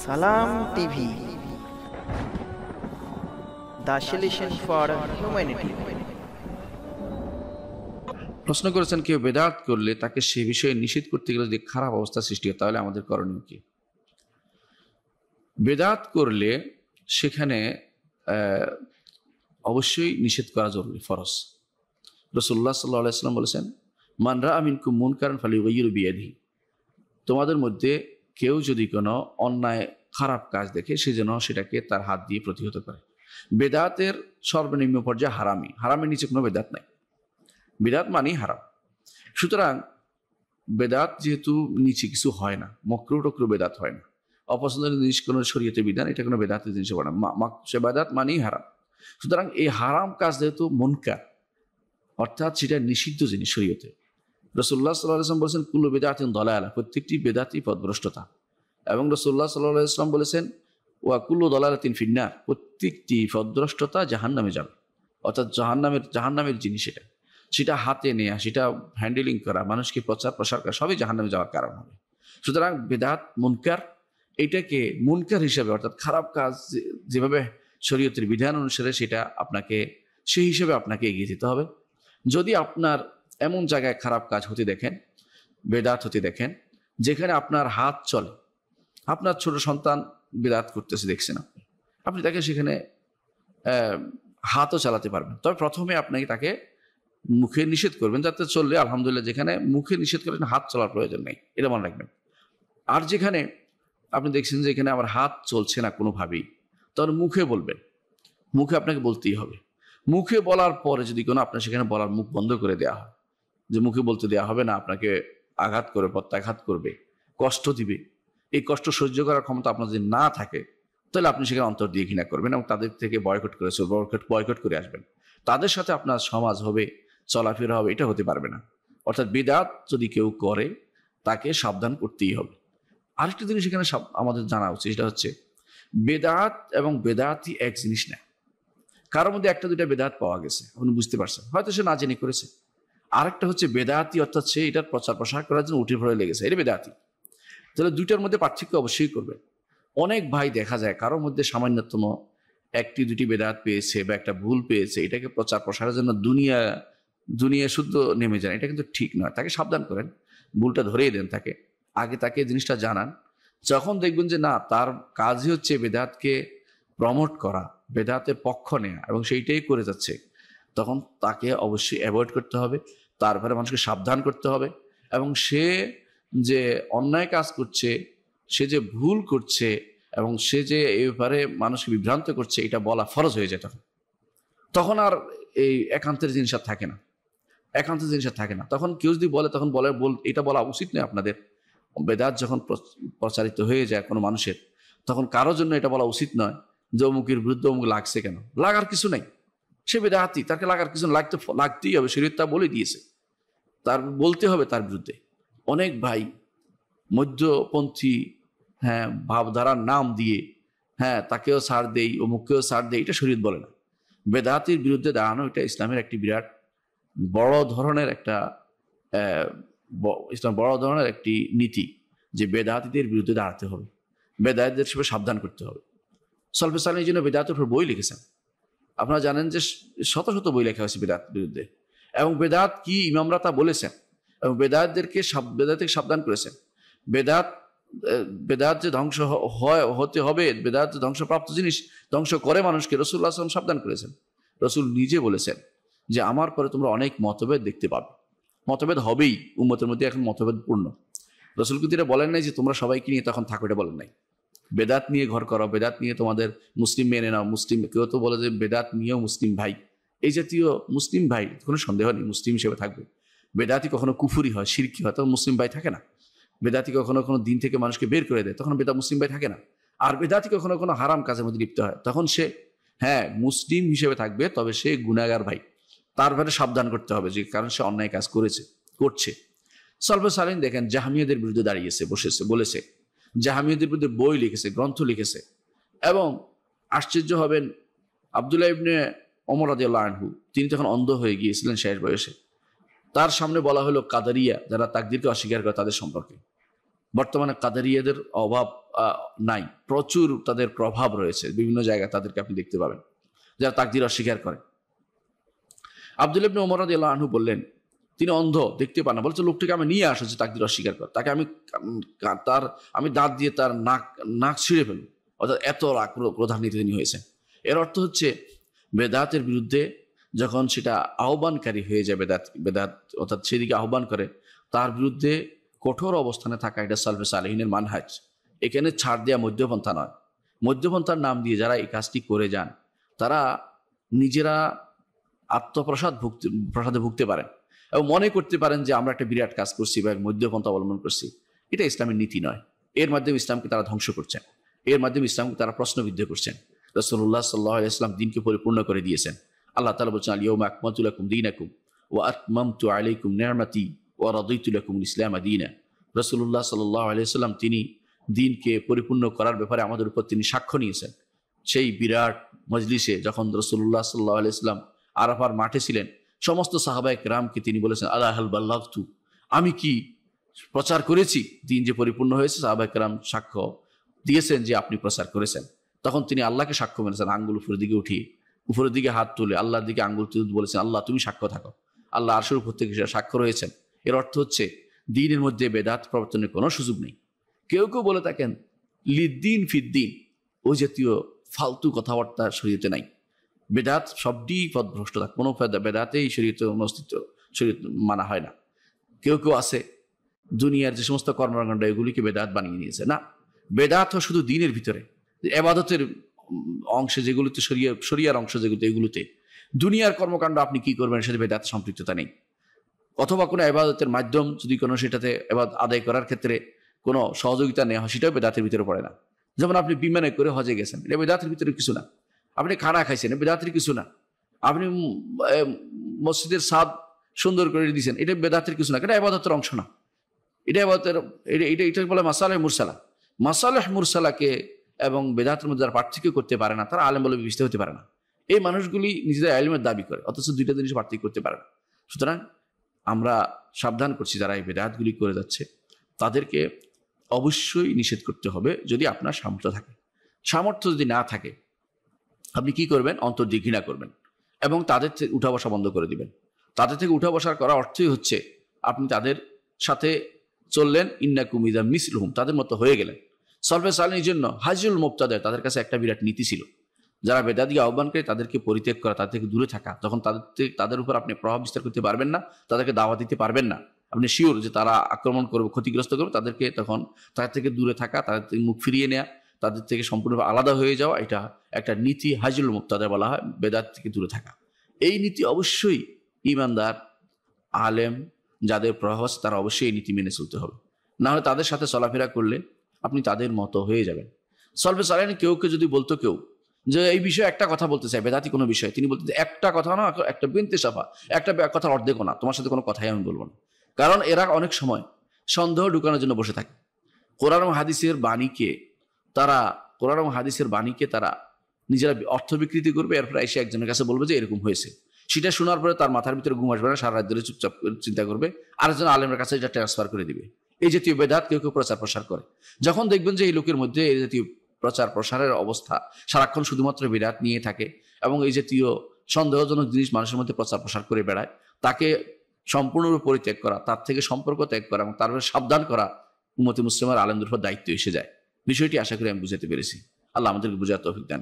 সালাম TV, the solution for humanity. প্রশ্ন করেছেন কেউ বেদাত করলে তাকে সে বিষয়ে নিষেধ করতে গেলে যদি খারাপ অবস্থা সৃষ্টি হয় তাহলে আমাদের করণীয় কি? বেদাত করলে সেখানে অবশ্যই নিষেধ করা জরুরি, ফরজ। রাসূলুল্লাহ সাল্লাল্লাহু আলাইহি ওয়াসাল্লাম বলেছেন, মান রাআ মিনকুম মুনকারান ফালিয়ুগাইয়িরহু বিয়াদিহি। তোমাদের মধ্যে কেউ যদি কোনো অন্যায় খারাপ কাজ দেখে সে যেন সেটাকে তার হাত দিয়ে প্রতিহত করে। বেদাতের সর্বনিম্ন পর্যায়ে হারামি, হারামের নিচে কোনো বেদাত নাই। বেদাত মানেই হারাম। সুতরাং বেদাত যেহেতু নিচে কিছু হয় না, মকরু টকরু বেদাত হয় না, অপছন্দের জিনিস কোনো শরীয়তে বিধান, এটা কোনো বেদাতের জিনিস পড়ে না, সে বেদাত মানেই হারাম। সুতরাং এই হারাম কাজ যেহেতু মুনকার, অর্থাৎ সেটা নিষিদ্ধ জিনিস শরীয়তে। রাসূলুল্লাহ সাল্লাল্লাহু আলাইহি ওয়াসাল্লাম বলেছেন, কুল্লু বিদআতিন দালালা, প্রত্যেকটি বেদাতই পথভ্রষ্টতা। এবং রাসূলুল্লাহ সাল্লাল্লাহু আলাইহি ওয়াসাল্লাম বলেছেন, ওয়া কুল্লু দালালাতিন ফিন্নার, প্রত্যেকটি পথভ্রষ্টতা জাহান্নামে যাবে। অর্থাৎ জাহান্নামের জিনিস এটা, সেটা হাতে নেয়া, সেটা হ্যান্ডেলিং করা, মানুষকে প্রচার প্রসার করা, সবই জাহান্নামে যাওয়ার কারণ হবে। সুতরাং বেদাত মুনকার, এটাকে মুনকার হিসেবে, অর্থাৎ খারাপ কাজ যেভাবে শরীয়তের বিধান অনুসারে সেটা আপনাকে সেই হিসেবে আপনাকে এগিয়ে যেতে হবে। যদি আপনার এমন জায়গায় খারাপ কাজ হতে দেখেন, বেদাত হতে দেখেন, যেখানে আপনার হাত চলে, আপনার ছোট সন্তান বেদাত করতেছে দেখছেন, আপনি তাকে সেখানে হাতও চালাতে পারবেন, তবে প্রথমে আপনাকে তাকে মুখে নিষেধ করবেন, যাতে চললে আলহামদুলিল্লাহ। যেখানে মুখে নিষেধ করেন হাত চলার প্রয়োজন নেই, এটা মনে রাখবেন। আর যেখানে আপনি দেখছেন যে এখানে আমার হাত চলছে না কোনোভাবেই, তখন মুখে বলবেন, মুখে আপনাকে বলতেই হবে। মুখে বলার পরে যদি কোনো আপনার সেখানে বলার মুখ বন্ধ করে দেওয়া হয়, যে মুখে বলতে দেওয়া হবে না, আপনাকে আঘাত করে, প্রত্যাঘাত করবে, কষ্ট দিবে, এই কষ্ট সহ্য করার ক্ষমতা আপনার যদি না থাকে, তাহলে আপনি সেখানে অন্তর দিয়ে ঘৃণা করবেন এবং তাদের থেকে বয়কট করে আসবেন। তাদের সাথে আপনার সমাজ হবে, চলাফেরা হবে, এটা হতে পারবে না। অর্থাৎ বেদাত যদি কেউ করে তাকে সাবধান করতেই হবে। আরেকটা জিনিস এখানে আমাদের জানা উচিত, সেটা হচ্ছে বেদাত এবং বেদাতি এক জিনিস না। কারোর মধ্যে একটা দুইটা বেদাত পাওয়া গেছে, আপনি বুঝতে পারছেন, হয়তো সে না জেনে করেছে। আরেকটা হচ্ছে বেদাতি, অর্থাৎ সে এটার প্রচার প্রসার করার জন্য উঠে পড়ে লেগেছে, এটা বেদাতি। তাহলে দুইটার মধ্যে পার্থক্য অবশ্যই করবে। অনেক ভাই দেখা যায় কারোর মধ্যে সামান্যতম একটি দুটি বেদাত পেয়েছে বা একটা ভুল পেয়েছে, এটাকে প্রচার প্রসারের জন্য দুনিয়া শুদ্ধ নেমে যায়, এটা কিন্তু ঠিক নয়। তাকে সাবধান করেন, ভুলটা ধরেই দেন তাকে, আগে তাকে জিনিসটা জানান। যখন দেখবেন যে না, তার কাজই হচ্ছে বেদাতকে প্রমোট করা, বেদাতের পক্ষ নেয়া এবং সেইটাই করে যাচ্ছে, তখন তাকে অবশ্যই অ্যাভয়েড করতে হবে, তার ব্যাপারে মানুষকে সাবধান করতে হবে। এবং সে যে অন্যায় কাজ করছে, সে যে ভুল করছে এবং সে যে এই ব্যাপারে মানুষকে বিভ্রান্ত করছে, এটা বলা ফরজ হয়ে যায়। তখন আর এই একান্তের জিনিস আর থাকে না, একান্তের জিনিস আর থাকে না। তখন কেউ যদি বলে, তখন এটা বলা উচিত নয় আপনাদের। বেদাত যখন প্রচারিত হয়ে যায় কোনো মানুষের, তখন কারোর জন্য এটা বলা উচিত নয় যে অমুকের বিরুদ্ধে অমুক লাগছে কেন। লাগার কিছু নাই, সে বেদাতি, তাকে লাগার কিছু লাগতেই হবে, শরীয়ত তা বলে দিয়েছে, তার বলতে হবে তার বিরুদ্ধে। অনেক ভাই মধ্যপন্থী ভাবধারার নাম দিয়ে তাকেও ছাড় দেই, অমুককেও ছাড় দেই, এটা শরীয়ত বলে না। বেদাতির বিরুদ্ধে দাঁড়ানো এটা ইসলামের একটি বিরাট বড় ধরনের একটি নীতি, যে বেদাতিদের বিরুদ্ধে দাঁড়াতে হবে, বেদাতিদের সঙ্গে সাবধান করতে হবে। সলফে সালেহীন এই জন্য বেদাতের উপর বই লিখেছেন। আপনারা জানেন যে শত শত বই লেখা হয়েছে বেদাত বিরুদ্ধে, এবং বেদাত কি ইমামরা তা বলেছেন এবং বেদাতদেরকে সাবধান করেছেন। বেদাত যে ধ্বংস হতে হবে, বেদাত যে ধ্বংসপ্রাপ্ত জিনিস, ধ্বংস করে মানুষকে, রাসূলুল্লাহ সাল্লাল্লাহু আলাইহি ওয়াসাল্লাম সাবধান করেছেন। রাসূল নিজে বলেছেন যে আমার পরে তোমরা অনেক মতভেদ দেখতে পাবে, মতভেদ হবেই, উম্মতের মধ্যে এখন মতভেদ পূর্ণ। রাসূল কিন্তু এটা বলেন নাই যে তোমরা সবাইকে নিয়ে তখন থাকো, এটা বলেন নাই। বেদাত নিয়ে ঘর করো, বেদাত নিয়ে তোমাদের মুসলিম মেনে নাও, মুসলিম, কেউ তো বলে যে বেদাত নিয়েও মুসলিম ভাই, এই জাতীয় মুসলিম ভাই কোনো সন্দেহ নেই মুসলিম হিসেবে থাকবে। বেদাতি কখনো কুফুরি হয়, শিরকি হয়, তখন মুসলিম ভাই থাকে না। বেদাতি কখনো কোনো দিন থেকে মানুষকে বের করে দেয়, তখন মুসলিম ভাই থাকে না। আর বেদাতি কখনো কোনো হারাম কাজের মধ্যে লিপ্ত হয়, তখন সে মুসলিম হিসেবে থাকবে, তবে সে গুনাহগার ভাই, তার ব্যাপারে সাবধান করতে হবে, যে কারণ সে অন্যায় কাজ করছে। সলফে সালেহীন দেখেন জাহমিয়াদের বিরুদ্ধে দাঁড়িয়েছে, বলেছে, জাহমিয়াদের বিরুদ্ধে বই লিখেছে, গ্রন্থ লিখেছে। এবং আশ্চর্য হবেন, আব্দুল্লাহ ইবনে ওমর রাদিয়াল্লাহু আনহু, তিনি তখন অন্ধ হয়ে গিয়েছিলেন শেষ বয়সে। তার সামনে বলা হলো কাদারিয়া, যারা তাকদীরকে অস্বীকার করে, তাদের সম্পর্কে। বর্তমানে কাদারিয়াদের অভাব নাই, প্রচুর তাদের প্রভাব রয়েছে বিভিন্ন জায়গায়, তাদেরকে আপনি দেখতে পাবেন যারা তাকদীর অস্বীকার করে। আব্দুল্লাহ ইবনে ওমর রাদিয়াল্লাহু আনহু বললেন, তিনি অন্ধ, দেখতে পান না, বলছে লোকটিকে আমি নিয়ে আসো যে তাকদীর অস্বীকার করে, তাকে আমি দাঁত দিয়ে তার নাক ছিঁড়ে ফেলব। অর্থাৎ এত ক্রোধান্বিত তিনি হয়েছেন। এর অর্থ হচ্ছে বেদাতের বিরুদ্ধে যখন সেটা আহ্বানকারী হয়ে যায়, বেদাত অর্থাৎ সেদিকে আহ্বান করে, তার বিরুদ্ধে কঠোর অবস্থানে থাকা, এটা সালফে সালেহিনের মানহাজ। এখানে ছাড় দেওয়া মধ্যপন্থা নয়। মধ্যপন্থার নাম দিয়ে যারা এই কাজটি করে যান, তারা নিজেরা প্রসাদে ভুগতে পারেন এবং মনে করতে পারেন যে আমরা একটা বিরাট কাজ করছি বা মধ্যপন্থা অবলম্বন করছি। এটা ইসলামের নীতি নয়। এর মাধ্যমে ইসলামকে তারা ধ্বংস করছেন, এর মাধ্যমে ইসলামকে তারা প্রশ্নবিদ্ধ করছেন। রাসূলুল্লাহ সাল্লাল্লাহু আলাইহি ওয়াসাল্লাম দিনকে পরিপূর্ণ করে দিয়েছেন। আল্লাহ তাআলা বলছেন, আল-ইয়াউমা আকমালতু লাকুম দীনাকুম ওয়া আতমামতু আলাইকুম নি'মাতি ওয়া রাদিতু লাকুম আল-ইসলাম দীনা। রাসূলুল্লাহ সাল্লাল্লাহু আলাইহি ওয়াসাল্লাম তিনি দিনকে পরিপূর্ণ করার ব্যাপারে আমাদের উপর তিনি সাক্ষ্য নিয়েছেন। সেই বিরাট মজলিসে যখন রাসূলুল্লাহ সাল্লাল্লাহু আলাইহি ওয়াসাল্লাম আরাফার মাঠে ছিলেন, সমস্ত সাহাবায়ে কেরামকে তিনি বলেছেন, আলা হাল বাল্লাগতু, আমি কি প্রচার করেছি? দিন যে পরিপূর্ণ হয়েছে, সাহাবায়ে কেরাম সাক্ষ্য দিয়েছেন যে আপনি প্রচার করেছেন। তখন তিনি আল্লাহকে সাক্ষ্য মেনেছেন, আঙ্গুল উপরের দিকে উঠিয়ে, উপরের দিকে হাত তুলে আল্লাহর দিকে আঙ্গুল তুলে বলেছেন, আল্লাহ তুমি সাক্ষ্য থাকো। আল্লাহ আরশের উপর থেকে সাক্ষ্য রয়েছেন। এর অর্থ হচ্ছে দ্বীনের মধ্যে বেদাত প্রবর্তনের কোনো সুযোগ নেই। কেউ কেউ বলে থাকেন লিদ্দিন ফিদ্দিন, ওই জাতীয় ফালতু কথাবার্তা শরীয়তে নাই। বেদাত সবটি পথভ্রষ্টতা, কোনো বেদাতেই শরীয়তে অস্তিত্ব শরীয়ত মানা হয় না। কেউ কেউ আছে দুনিয়ার যে সমস্ত কর্মকাণ্ড এগুলিকে বেদাত বানিয়ে নিয়েছে। না, বেদাত শুধু দ্বীনের ভিতরে ইবাদতের অংশে, যেগুলোতে শরিয়ার অংশ যেগুলোতে, এগুলোতে দুনিয়ার কর্মকাণ্ড আপনি কি করবেন সেটা বেদাত সম্পৃক্ততা নেই। অথবা কোনো ইবাদতের মাধ্যম যদি কোনো সেটাতে ইবাদত আদায় করার ক্ষেত্রে কোনো সহযোগিতা নেওয়া হয়, সেটাও বেদাতের ভিতরে পড়ে না। যেমন আপনি বিমানে করে হজে গেছেন, এটা বেদাতের ভিতরে কিছু না। আপনি খানা খাইছেন, বেদাতের কিছু না। আপনি মসজিদের ছাদ সুন্দর করে দিয়েছেন, এটা বেদাতের কিছু না, এটা ইবাদতের অংশ না। এটা এটা বলে মাসালেহ মুরসালা। মাসালেহ মুরসালাকে এবং বেদাতের মধ্যে যারা পার্থক্য করতে পারে না, তারা আলেম বলে বিবেচিত হতে পারে না। এই মানুষগুলি নিজেদের ইলমের দাবি করে, অথচ দুইটা জিনিস পার্থক্য করতে পারে না। সুতরাং আমরা সাবধান করছি, যারা এই বেদাতগুলি করে যাচ্ছে তাদেরকে অবশ্যই নিষেধ করতে হবে, যদি আপনার সামর্থ্য থাকে। সামর্থ্য যদি না থাকে, আপনি কি করবেন? অন্তর দিয়ে ঘৃণা করবেন এবং তাদের থেকে উঠা বসা বন্ধ করে দিবেন। তাদের থেকে উঠা বসা করার অর্থই হচ্ছে আপনি তাদের সাথে চললেন, ইন্নাকুম ইযা মিসলুহুম, তাদের মতো হয়ে গেলেন। সালফে সালেহিনের জন্য হাজরুল মুবতাদি, তাদের কাছে একটা বিরাট নীতি ছিল, যারা বেদাতকে আহ্বান করে তাদেরকে পরিত্যাগ করা, তাদের থেকে দূরে থাকা। যখন তাদের উপর আপনি প্রভাব বিস্তার করতে পারবেন না, তাদেরকে দাওয়াত দিতে পারবেন না, আপনি শিওর যে তারা আক্রমণ করবে, ক্ষতিগ্রস্ত করবে, তাদেরকে তখন তাদের থেকে দূরে থাকা, তাদের থেকে মুখ ফিরিয়ে নেওয়া, তাদের থেকে সম্পূর্ণভাবে আলাদা হয়ে যাওয়া, এটা একটা নীতি। হাজরুল মুবতাদি বলা হয়, বেদাত থেকে দূরে থাকা। এই নীতি অবশ্যই ইমানদার আলেম যাদের প্রভাব আছে তারা অবশ্যই এই নীতি মেনে চলতে হবে। না হলে তাদের সাথে চলাফেরা করলে আপনি তাদের মতো হয়ে যাবেন। সালফে সালেহিন কেউ যদি বলতো কেউ যে এই বিষয়ে একটা কথা বলতে চাই, বেদাতি কোনো বিষয়, তিনি বলতেন একটা কথা না, একটা বিনতে সাফা, একটা কথার অর্ধেকও না, তোমার সাথে কোনো কথাই আমি বলবো না। কারণ এরা অনেক সময় সন্দেহ ঢুকানোর জন্য বসে থাকে। কোরআন এবং হাদিসের বাণীকে তারা নিজেরা অর্থ বিকৃতি করবে, এরপরে এসে একজনের কাছে বলবে যে এরকম হয়েছে। সেটা শোনার পরে তার মাথার ভিতরে ঘুম আসবে না, সারা রাত ধরে চুপচাপ চিন্তা করবে, আরেকজন আলেমের কাছে এটা ট্রান্সফার করে দিবে। এই জাতীয় বেদাত কেউ কেউ প্রচার প্রসার করে। যখন দেখবেন যে এই লোকের মধ্যে এই জাতীয় প্রচার প্রসারের অবস্থা, সারাক্ষণ শুধুমাত্র বিদাত নিয়ে থাকে এবং এই জাতীয় সন্দেহজনক জিনিস মানুষের মধ্যে প্রচার প্রসার করে বেড়ায়, তাকে সম্পূর্ণরূপে পরিত্যাগ করা, তার থেকে সম্পর্ক ত্যাগ করা এবং তার সাবধান করা উম্মতে মুসলিমের আলেমদের উপর দায়িত্ব এসে যায়। বিষয়টি আশা করি আমি বুঝাতে পেরেছি। আল্লাহ আমাদেরকে বুঝার তৌফিক দেন।